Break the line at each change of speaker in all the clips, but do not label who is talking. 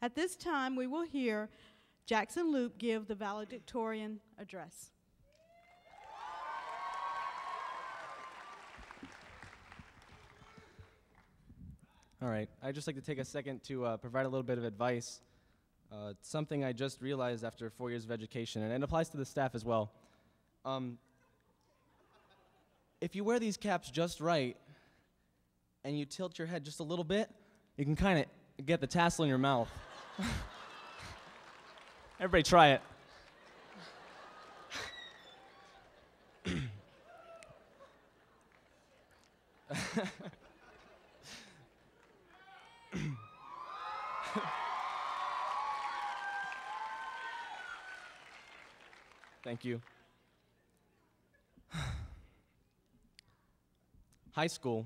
At this time, we will hear Jackson Loop give the valedictorian address.
All right, I'd just like to take a second to provide a little bit of advice. It's something I just realized after 4 years of education, and it applies to the staff as well. If you wear these caps just right, and you tilt your head just a little bit, you can kind of get the tassel in your mouth. Everybody try it. Thank you. High school,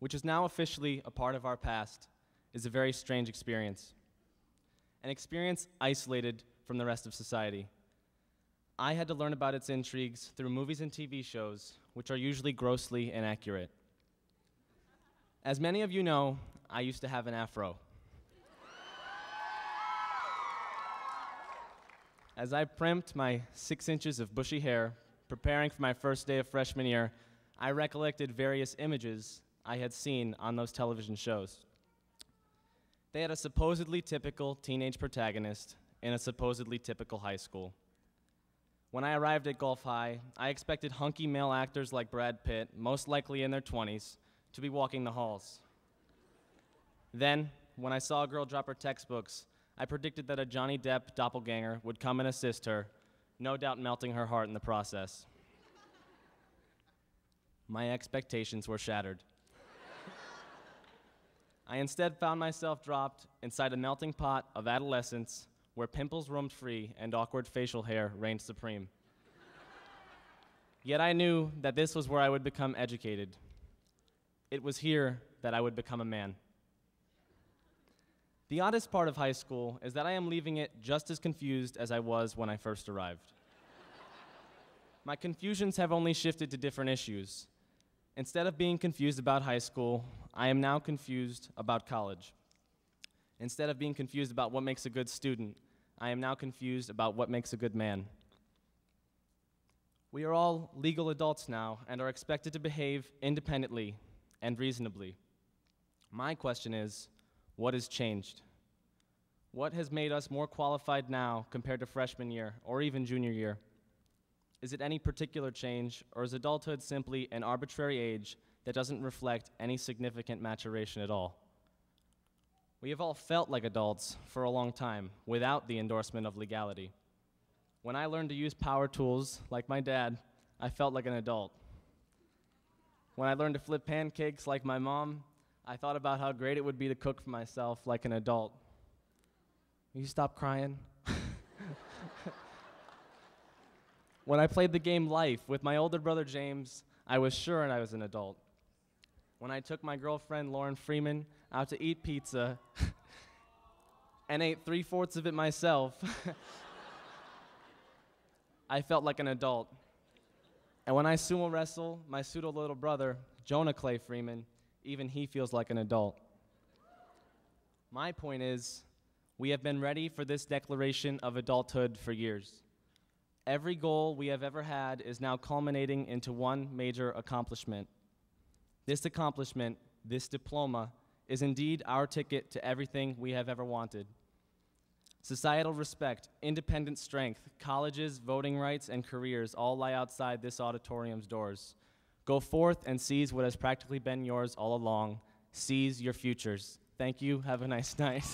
which is now officially a part of our past, is a very strange experience. An experience isolated from the rest of society. I had to learn about its intrigues through movies and TV shows, which are usually grossly inaccurate. As many of you know, I used to have an afro. As I primped my 6 inches of bushy hair, preparing for my first day of freshman year, I recollected various images I had seen on those television shows. They had a supposedly typical teenage protagonist in a supposedly typical high school. When I arrived at Gulf High, I expected hunky male actors like Brad Pitt, most likely in their 20s, to be walking the halls. Then, when I saw a girl drop her textbooks, I predicted that a Johnny Depp doppelganger would come and assist her, no doubt melting her heart in the process. My expectations were shattered. I instead found myself dropped inside a melting pot of adolescence where pimples roamed free and awkward facial hair reigned supreme. Yet I knew that this was where I would become educated. It was here that I would become a man. The oddest part of high school is that I am leaving it just as confused as I was when I first arrived. My confusions have only shifted to different issues. Instead of being confused about high school, I am now confused about college. Instead of being confused about what makes a good student, I am now confused about what makes a good man. We are all legal adults now and are expected to behave independently and reasonably. My question is, what has changed? What has made us more qualified now compared to freshman year or even junior year? Is it any particular change, or is adulthood simply an arbitrary age that doesn't reflect any significant maturation at all? We have all felt like adults for a long time without the endorsement of legality. When I learned to use power tools, like my dad, I felt like an adult. When I learned to flip pancakes like my mom, I thought about how great it would be to cook for myself like an adult. Will you stop crying? When I played the game Life with my older brother James, I was sure I was an adult. When I took my girlfriend Lauren Freeman out to eat pizza and ate 3/4 of it myself, I felt like an adult. And when I sumo wrestle my pseudo little brother, Jonah Clay Freeman, even he feels like an adult. My point is, we have been ready for this declaration of adulthood for years. Every goal we have ever had is now culminating into one major accomplishment. This accomplishment, this diploma, is indeed our ticket to everything we have ever wanted. Societal respect, independent strength, colleges, voting rights, and careers all lie outside this auditorium's doors. Go forth and seize what has practically been yours all along. Seize your futures. Thank you. Have a nice night.